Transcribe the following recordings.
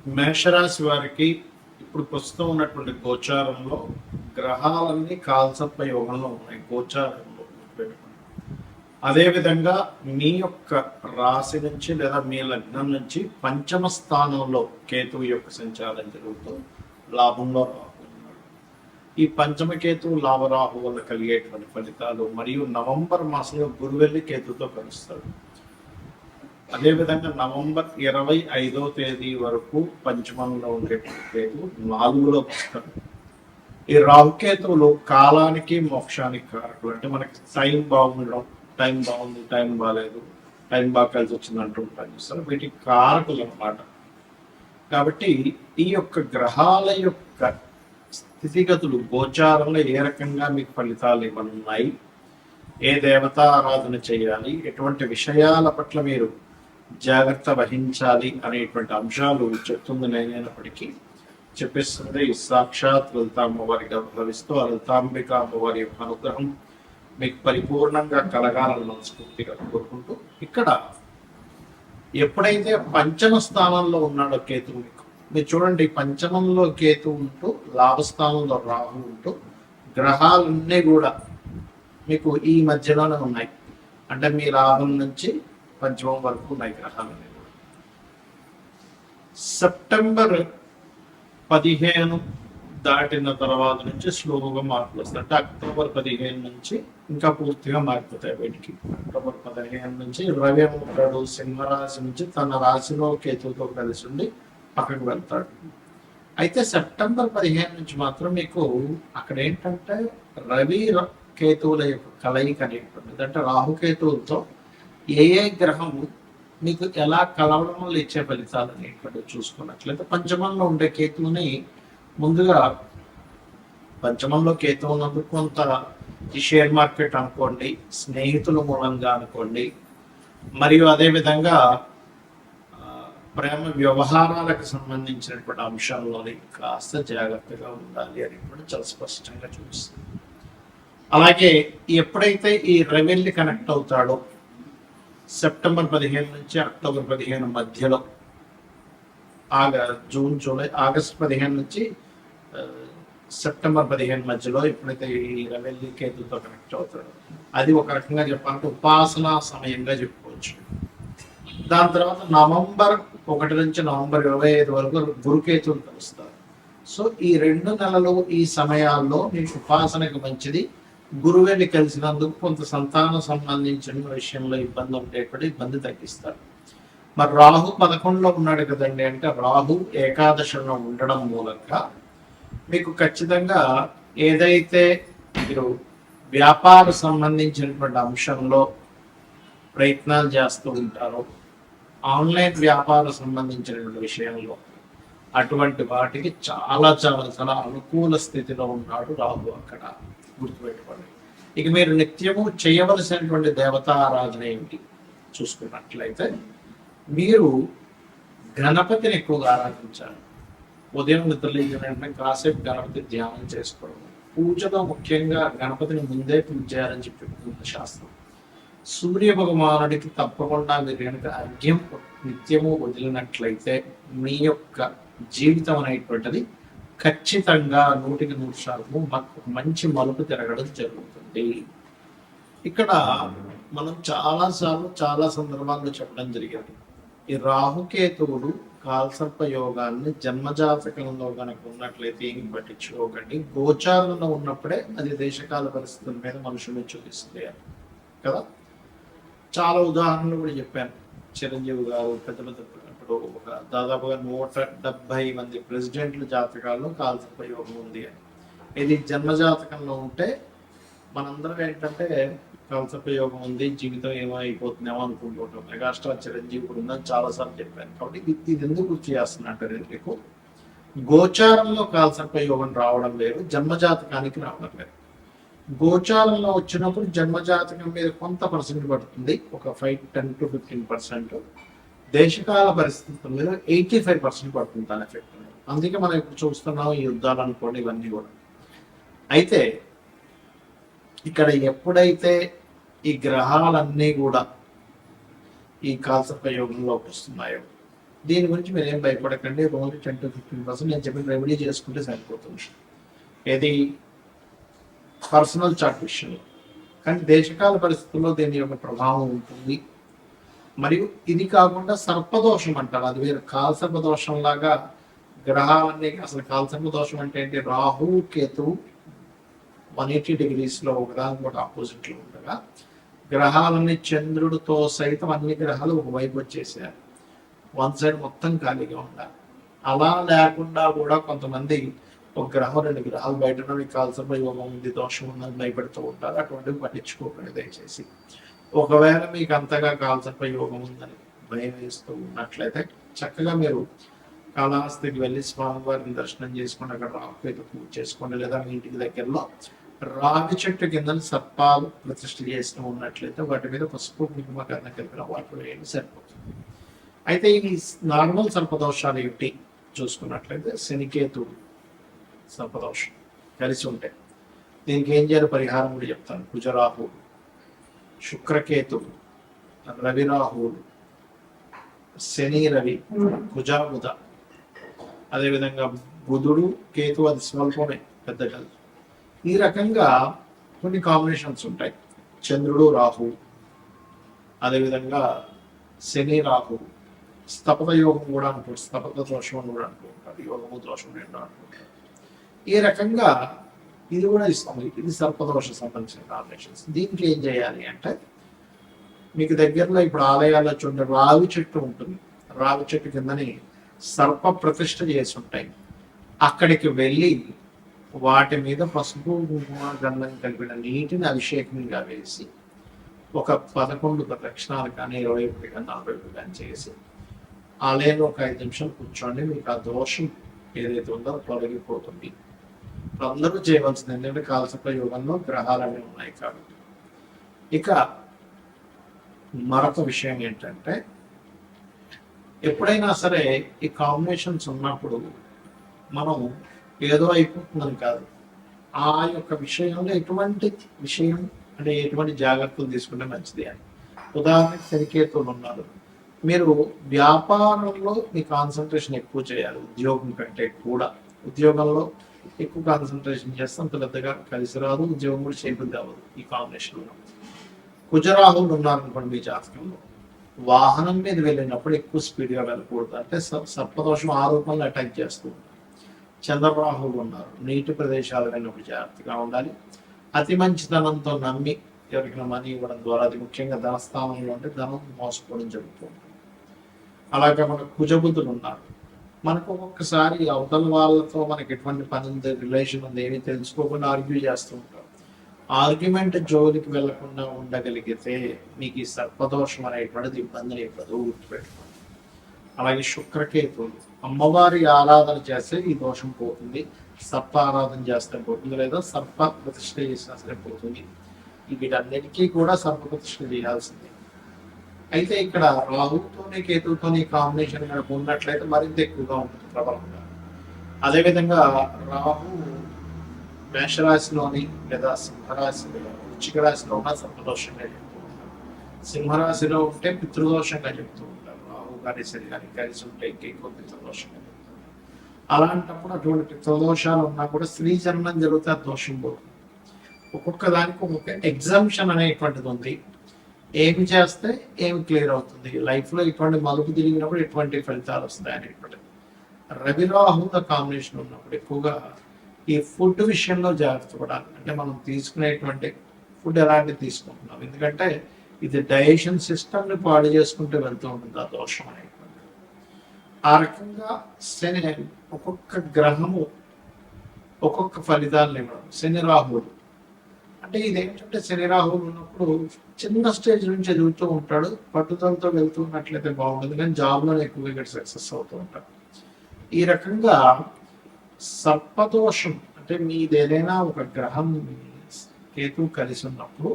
మేషరాశి వారికి ఇప్పుడు ప్రస్తుతం ఉన్నటువంటి గోచారంలో గ్రహాలన్నీ కాల్సర్ప యోగంలో ఉన్నాయి గోచారంలో. అదేవిధంగా మీ యొక్క రాశి నుంచి లేదా మీ లగ్నం నుంచి పంచమ స్థానంలో కేతువు యొక్క సంచారం జరుగుతూ లాభంలో రాహు ఉన్నాడు. ఈ పంచమ కేతువు లాభరాహు వల్ల కలిగేటువంటి ఫలితాలు మరియు నవంబర్ మాసంలో గురువెల్లి కేతుతో కలుస్తాడు. అదేవిధంగా నవంబర్ 25వ తేదీ వరకు పంచమంలో ఉండేటువంటి కేతువు 4లో వస్తాడు. ఈ రాహుకేతువులు కాలానికి మోక్షానికి కారకులు. అంటే మనకి టైం బాగుండడం, టైం బాగుంది, టైం బాగాలేదు, టైం బాగా కలిసి వచ్చింది అంటూ ఉంటాను చూస్తారు. వీటికి కారకులు అన్నమాట. కాబట్టి ఈ యొక్క గ్రహాల యొక్క స్థితిగతులు గోచారంలో ఏ రకంగా మీకు ఫలితాలు ఇవ్వనున్నాయి, ఏ దేవతా ఆరాధన చేయాలి, ఎటువంటి విషయాల పట్ల మీరు జాగ్రత్త వహించాలి అనేటువంటి అంశాలు చెప్తుంది నేనైనప్పటికీ చెప్పిస్తుంది సాక్షాత్ లలితామ్మవారిగా భావిస్తూ ఆ లలితాంబిక అమ్మవారి యొక్క అనుగ్రహం మీకు పరిపూర్ణంగా కలగాలని మనస్ఫూర్తిగా కోరుకుంటూ, ఇక్కడ ఎప్పుడైతే పంచమ స్థానంలో ఉన్నాడో కేతువు మీరు చూడండి, పంచమంలో కేతువు ఉంటూ లాభస్థానంలో రాహు ఉంటూ గ్రహాలన్నీ కూడా మీకు ఈ మధ్యలోనే ఉన్నాయి. అంటే మీ లాభం నుంచి పంచమం వరకు ఉన్నాయి గ్రహాలన్నీ కూడా. సెప్టెంబర్ 15 దాటిన తర్వాత నుంచి స్లోగా మార్పులు వస్తాయి. అంటే అక్టోబర్ 15 నుంచి ఇంకా పూర్తిగా మారిపోతాయి వీటికి. అక్టోబర్ 15 నుంచి రవి ఉంటాడు సింహరాశి నుంచి తన రాశిలో కేతువుతో కలిసి ఉండి పక్కకు వెళ్తాడు. అయితే సెప్టెంబర్ 15 నుంచి మాత్రం మీకు అక్కడ ఏంటంటే రవి కేతువుల యొక్క కలయిక అనేటువంటిది, అంటే రాహుకేతువులతో ఏ గ్రహం మీకు ఎలా కలవడం వల్ల ఇచ్చే ఫలితాలు అనేటువంటివి చూసుకున్నట్లయితే పంచమంలో ఉండే కేతువుని ముందుగా పంచమంలో కేతువు ఉన్నందుకు కొంత ఈ షేర్ మార్కెట్ అనుకోండి, స్నేహితుల మూలంగా అనుకోండి, మరియు అదేవిధంగా ప్రేమ వ్యవహారాలకు సంబంధించినటువంటి అంశాల్లోని కాస్త జాగ్రత్తగా ఉండాలి అని కూడా చాలా స్పష్టంగా చూపిస్తుంది. అలాగే ఎప్పుడైతే ఈ రవిల్ని కనెక్ట్ అవుతాడో సెప్టెంబర్ 15 నుంచి అక్టోబర్ 15 మధ్యలో, జూన్ జూలై ఆగస్ట్ 15 నుంచి సెప్టెంబర్ 15 మధ్యలో ఎప్పుడైతే ఈ రవి కేతుతో కనెక్ట్ అవుతాడో అది ఒక రకంగా చెప్పాలంటే ఉపాసనా సమయంగా చెప్పుకోవచ్చు. దాని తర్వాత నవంబర్ 1 నుంచి నవంబర్ 25 వరకు గురుకేతువులు కలుస్తారు. సో ఈ 2 నెలలు ఈ సమయాల్లో మీకు ఉపాసనకు మంచిది. గురువుని కలిసినందుకు కొంత సంతానం సంబంధించిన విషయంలో ఇబ్బంది ఉండేటువంటి ఇబ్బంది తగ్గిస్తాడు. మరి రాహు 11లో ఉన్నాడు కదండి, అంటే రాహు ఏకాదశంలో ఉండడం మూలంగా మీకు ఖచ్చితంగా ఏదైతే మీరు వ్యాపార సంబంధించినటువంటి అంశంలో ప్రయత్నాలు చేస్తూ ఉంటారో, ఆన్లైన్ వ్యాపార సంబంధించినటువంటి విషయంలో అటువంటి వాటికి చాలా చాలా చాలా అనుకూల స్థితిలో ఉన్నాడు రాహు. అక్కడ గుర్తుపెట్టుకోండి. ఇక మీరు నిత్యము చేయవలసినటువంటి దేవతా ఆరాధన ఏమిటి చూసుకున్నట్లయితే మీరు గణపతిని ఎక్కువగా ఆరాధించాలి. ఉదయం నిద్రలేచిన వెంటనే కాసేపు గణపతి ధ్యానం చేసుకోవడం, పూజలో ముఖ్యంగా గణపతిని ముందే పూజ చేయాలని చెప్పి శాస్త్రం. సూర్య భగవానుడికి తప్పకుండా మీరు కనుక అర్ఘ్యం నిత్యము వదిలినట్లయితే మీ యొక్క జీవితం అనేటువంటిది ఖచ్చితంగా 100% మంచి మలుపు తిరగడం జరుగుతుంది. ఇక్కడ మనం చాలాసార్లు చాలా సందర్భాల్లో చెప్పడం జరిగింది, ఈ రాహుకేతువులు కాల్సర్ప యోగాన్ని జన్మజాతకంలో కనుక ఉన్నట్లయితే ఏం పట్టించుకోకండి. గోచారంలో ఉన్నప్పుడే అది దేశకాల పరిస్థితుల మీద మనుషుల్ని చూపిస్తుంది కదా. చాలా ఉదాహరణలు కూడా చెప్పాను. చిరంజీవి గారు పెద్ద పెద్ద ఒక దాదాపుగా 170 మంది ప్రెసిడెంట్ల జాతకాల్లో కాల్సర్ప యోగం ఉంది అని. ఇది జన్మజాతకంలో ఉంటే మనందరం ఏంటంటే కాల్సర్ప యోగం ఉంది, జీవితం ఏమో అయిపోతుందేమో అనుకుంటుంటాం. మెగాస్టార్ చిరంజీవి కూడా ఉందని చాలాసార్లు చెప్పాను. కాబట్టి ఇది ఎందుకు గుర్తు చేస్తున్నట్టు మీకు గోచారంలో కాల్సర్ప యోగం రావడం లేదు, జన్మజాతకానికి రావడం లేదు. గోచారంలో వచ్చినప్పుడు జన్మజాతకం మీద కొంత పర్సెంట్ పడుతుంది, ఒక 10 to 15%. దేశకాల పరిస్థితుల మీద 85% పడుతుంది దాని ఎఫెక్ట్. అందుకే మనం ఇప్పుడు చూస్తున్నాం ఈ యుద్ధాలు అనుకోండి, ఇవన్నీ కూడా. అయితే ఇక్కడ ఎప్పుడైతే ఈ గ్రహాలన్నీ కూడా ఈ కాల్సర్ప యోగంలోకి వస్తున్నాయో దీని గురించి మీరు ఏం భయపడకండి. రోజు 10 to 15% నేను చెప్పిన రెమెడీ చేసుకుంటే సరిపోతుంది. ఏది పర్సనల్ చాట్ విషయంలో. కానీ దేశకాల పరిస్థితుల్లో దీని యొక్క ప్రభావం ఉంటుంది. మరియు ఇది కాకుండా సర్పదోషం అంటారు, అది వేరు. కాలసర్పదోషం లాగా గ్రహాలన్నీ, అసలు కాలసర్పదోషం అంటే ఏంటి, రాహు కేతువు 180 degrees ఒకదానికి కూడా ఆపోజిట్లో ఉండగా గ్రహాలన్నీ చంద్రుడితో సైతం అన్ని గ్రహాలు ఒకవైపు వచ్చేసారు, వన్ సైడ్ మొత్తం ఖాళీగా ఉండాలి. అలా లేకుండా కూడా కొంతమంది ఒక గ్రహం 2 గ్రహాలు బయట ఉన్నవి కాల్సర్ప యోగం ఉంది, దోషం ఉందని భయపెడుతూ ఉంటారు. అటువంటివి పట్టించుకోకండి దయచేసి. ఒకవేళ మీకు అంతగా కాల్సర్ప యోగం ఉందని భయం వేస్తూ ఉన్నట్లయితే చక్కగా మీరు కాళహస్తికి వెళ్ళి స్వామివారిని దర్శనం చేసుకుని అక్కడ రాహుకేతు పూజ చేసుకోండి. లేదా మీ ఇంటికి దగ్గరలో రావి చెట్టు కింద సర్పాలు ప్రతిష్ఠ చేస్తూ ఉన్నట్లయితే వాటి మీద పసుపు కుంకుమ కన్నా కలిపిన వాటి వేయండి, సరిపోతుంది. అయితే ఈ నార్మల్ సర్పదోషాలు ఏమిటి చూసుకున్నట్లయితే శనికేతుడు సర్పదోషం కలిసి ఉంటాయి. దీనికి ఏం చేయాలి పరిహారం కూడా చెప్తాను. కుజరాహువులు, శుక్రకేతుడు, రవిరాహువులు, శని రవి, కుజాబుధ, అదేవిధంగా బుధుడు కేతు, అది స్వల్పమే, పెద్ద కాదు. ఈ రకంగా కొన్ని కాంబినేషన్స్ ఉంటాయి. చంద్రుడు రాహు, అదేవిధంగా శని రాహు, స్తపత యోగం కూడా అనుకుంటారు, స్తపత దోషం అని కూడా అనుకుంటారు, యోగము దోషం రెండు అనుకుంటారు. ఈ రకంగా ఇది కూడా ఇస్తుంది. ఇది సర్పదోష సంబంధించిన కాంబినేషన్స్. దీనికి ఏం చేయాలి అంటే, మీకు దగ్గరలో ఇప్పుడు ఆలయాల్లో చూడండి రావి చెట్టు ఉంటుంది, రావి చెట్టు కిందని సర్ప ప్రతిష్ఠ చేసి ఉంటాయి. అక్కడికి వెళ్ళి వాటి మీద పసుపు కుంకుమ గంధం కలిపిన నీటిని అభిషేకంగా వేసి ఒక 11 ప్రదక్షిణాలు కానీ 21 కానీ 41 కానీ చేసి ఆలయంలో ఒక 5 నిమిషాలు కూర్చోండి. మీకు ఆ దోషం ఏదైతే ఉందో తొలగిపోతుంది. అందరూ చేయవలసింది ఎందుకంటే కాలసర్ప యోగంలో గ్రహాలన్నీ ఉన్నాయి కాబట్టి. ఇక మరొక విషయం ఏంటంటే, ఎప్పుడైనా సరే ఈ కాంబినేషన్స్ ఉన్నప్పుడు మనం ఏదో అయిపోతుందని కాదు, ఆ యొక్క విషయంలో ఎటువంటి విషయం అంటే ఎటువంటి జాగ్రత్తలు తీసుకుంటే మంచిది అని. ఉదాహరణకి శనికేతువులు ఉన్నారు, మీరు వ్యాపారంలో మీ కాన్సన్ట్రేషన్ ఎక్కువ చేయాలి ఉద్యోగం కంటే కూడా. ఉద్యోగంలో ఎక్కువ కాన్సన్ట్రేషన్ చేస్తే అంత పెద్దగా కలిసి రాదు, ఉద్యోగం కూడా చేయబుద్ధి అవ్వదు ఈ కాంబినేషన్లో. కుజరాహువులు ఉన్నారనుకోండి మీ జాతకంలో, వాహనం మీద వెళ్ళినప్పుడు ఎక్కువ స్పీడ్గా వెళ్ళకూడదు, అంటే సర్పదోషం ఆ రూపంలో అటాక్ చేస్తూ ఉంటారు. చంద్రరాహువులు ఉన్నారు, నీటి ప్రదేశాలు వెళ్ళినప్పుడు జాగ్రత్తగా ఉండాలి. అతి మంచితనంతో నమ్మి ఎవరికైనా మనీ ఇవ్వడం ద్వారా, అది ముఖ్యంగా ధనస్థానంలో ఉంటే ధనం మోసపోవడం జరుగుతూ ఉంటుంది. అలాగే మనకు కుజబుద్ధులు ఉన్నారు, మనకు ఒక్కొక్కసారి అవతల వాళ్ళతో మనకి ఎటువంటి పని ఉంది, రిలేషన్ ఉంది, ఏమి తెలుసుకోకుండా ఆర్గ్యూ చేస్తూ ఉంటాం. ఆర్గ్యుమెంట్ జోలికి వెళ్లకుండా ఉండగలిగితే మీకు ఈ సర్పదోషం అనేటువంటిది ఇబ్బందిని ఇవ్వదు, గుర్తుపెట్టుకోండి. అలాగే శుక్రకేతువులు, అమ్మవారి ఆరాధన చేస్తే ఈ దోషం పోతుంది, సర్ప ఆరాధన చేస్తే పోతుంది, లేదా సర్ప ప్రతిష్ఠ చేసినా సరే పోతుంది. వీటన్నిటికీ కూడా సర్ప ప్రతిష్ఠ చేయాల్సిందే. అయితే ఇక్కడ రాహుతోని కేతువుతోని కాంబినేషన్ కనుక ఉన్నట్లయితే మరింత ఎక్కువగా ఉంటుంది ప్రబలంగా. అదేవిధంగా రాహు మేషరాశిలోని లేదా సింహరాశిలో, వృశ్చిక రాశిలో ఉన్న సర్పదోషంగా చెప్తూ ఉంటారు. సింహరాశిలో ఉంటే పితృదోషంగా చెప్తూ ఉంటారు. రాహు గారి శరీరానికి కలిసి ఉంటే ఇంకెక్కువ పితృదోషంగా చెప్తారు. అలాంటప్పుడు అటువంటి పితృదోషాలు ఉన్నా కూడా స్త్రీ జన్మం జరిగితే ఆ దోషం పోతుంది. ఒక్కొక్క దానికి ఒక్కొక్క ఎగ్జామ్షన్ అనేటువంటిది ఉంది. ఏమి చేస్తే ఏమి క్లియర్ అవుతుంది, లైఫ్లో ఇటువంటి మలుపు తిరిగినప్పుడు ఎటువంటి ఫలితాలు వస్తాయి అనేటువంటిది. రవిరాహుల కాంబినేషన్ ఉన్నప్పుడు ఎక్కువగా ఈ ఫుడ్ విషయంలో జాగ్రత్త పడాలి. అంటే మనం తీసుకునేటువంటి ఫుడ్ ఎలాంటివి తీసుకుంటున్నాం, ఎందుకంటే ఇది డైజెషన్ సిస్టమ్ని పాడు చేసుకుంటూ వెళ్తూ ఉంటుంది ఆ దోషం అనేటువంటిది. ఆ రకంగా శని, ఒక్కొక్క గ్రహము ఒక్కొక్క ఫలితాలను ఇవ్వడం. శని రాహువులు అంటే ఇదేంటంటే, శని రాహువులు ఉన్నప్పుడు చిన్న స్టేజ్ నుంచి ఎదుగుతూ ఉంటాడు, పట్టుదలతో వెళ్తూ ఉన్నట్లయితే బాగుంటుంది, కానీ జాబ్లో ఎక్కువగా ఇక్కడ సక్సెస్ అవుతూ ఉంటాడు. ఈ రకంగా సర్పదోషం అంటే మీది ఏదైనా ఒక గ్రహం కేతు కలిసి ఉన్నప్పుడు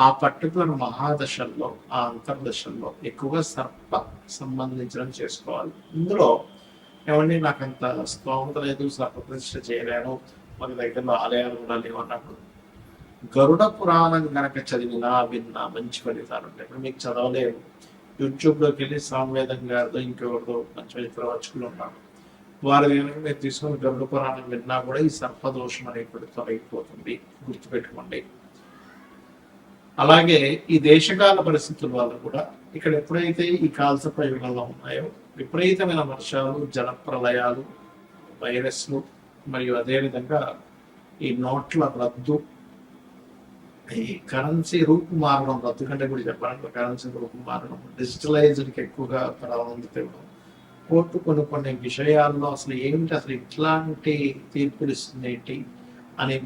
ఆ పర్టికులర్ మహాదశల్లో, ఆ అంతర్దశల్లో ఎక్కువగా సర్ప సంబంధించడం చేసుకోవాలి. ఇందులో ఏమండి నాకు అంత స్తోమత లేదు, సర్ప ప్రతిష్ఠ చేయలేను, మన దగ్గరలో ఆలయాలు కూడా లేవు అన్నప్పుడు గరుడ పురాణం కనుక చదివినా విన్నా మంచి ఫలితాలు ఉంటాయి. ఇప్పుడు మీకు చదవలేరు, యూట్యూబ్లోకి వెళ్ళి సామవేదం గారితో ఇంకెవరిదో మంచి ప్రవచకులు ఉన్నారు, వారి దగ్గర మీరు తీసుకుని గరుడ పురాణం విన్నా కూడా ఈ సర్పదోషం అనేటువంటి తొలగిపోతుంది, గుర్తుపెట్టుకోండి. అలాగే ఈ దేశకాల పరిస్థితుల వల్ల కూడా ఇక్కడ ఎప్పుడైతే ఈ కాల్స ప్రయోగాల్లో ఉన్నాయో విపరీతమైన వర్షాలు, జల ప్రళయాలు, వైరస్లు, మరియు అదేవిధంగా ఈ నోట్ల రద్దు, ఈ కరెన్సీ రూపు మారడం, రద్దు కంటే కూడా చెప్పాలంటే కరెన్సీ రూపు మారడం, డిజిటలైజ్డ్కి ఎక్కువగా ప్రాధాన్యత ఇవ్వడం, కోర్టు కొన్ని విషయాల్లో అసలు ఏమిటి, అసలు ఇట్లాంటి తీర్పులు ఇస్తుంది ఏంటి అని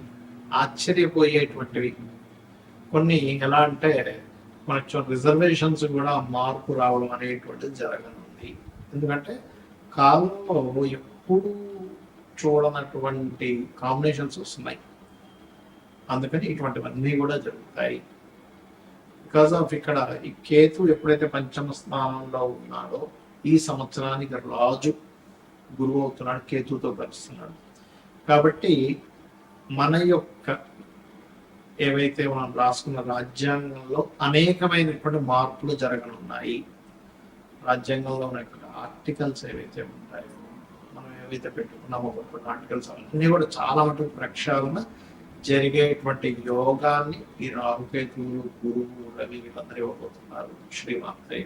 ఆశ్చర్యపోయేటువంటివి కొన్ని. ఎలా అంటే కొంచెం రిజర్వేషన్స్ కూడా మార్పు రావడం అనేటువంటిది జరగనుంది. ఎందుకంటే కాలంలో ఎప్పుడు చూడనటువంటి కాంబినేషన్స్ వస్తున్నాయి, అందుకని ఇటువంటివన్నీ కూడా జరుగుతాయి. బికాస్ ఆఫ్ ఇక్కడ ఈ కేతు ఎప్పుడైతే పంచమ స్థానంలో ఉన్నాడో ఈ సంవత్సరానికి రాజు గురువు అవుతున్నాడు, కేతుతో కలుస్తున్నాడు. కాబట్టి మన యొక్క ఏవైతే మనం రాసుకున్న రాజ్యాంగంలో అనేకమైనటువంటి మార్పులు జరగనున్నాయి. రాజ్యాంగంలో ఉన్నటువంటి ఆర్టికల్స్ ఏవైతే ఉంటాయో, మనం ఏవైతే పెట్టుకున్నామో కొన్ని ఆర్టికల్స్ అన్నీ కూడా చాలా మటుకు ప్రక్షాళన జరిగేటువంటి యోగాన్ని ఈ రాహుకేతువులు, గురువు, రవి వీళ్ళందరూ ఇవ్వబోతున్నారు. శ్రీమాత్రే.